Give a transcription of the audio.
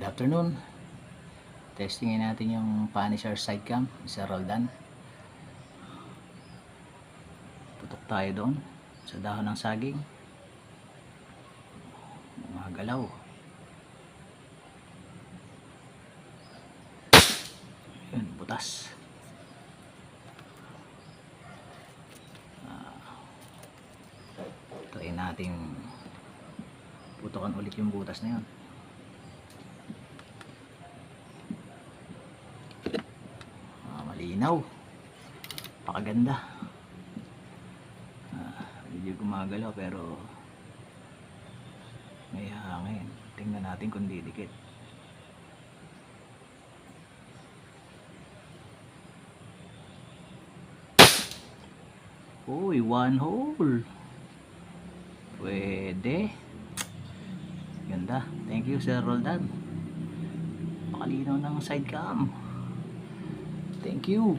Good afternoon. Testingin natin yung Punisher side cam, Sir Roldan. Tutok tayo doon sa dahon ng saging. Mga galaw. Yun, butas. Try natin putukan ulit yung butas na yun. Malinaw, pakaganda. Medyo gumagalaw pero may hangin. Tingnan natin kung didikit. Uy, one hole. Pwede. Ganda. Thank you, Sir Roldan. Pakalinaw ng side cam. Thank you.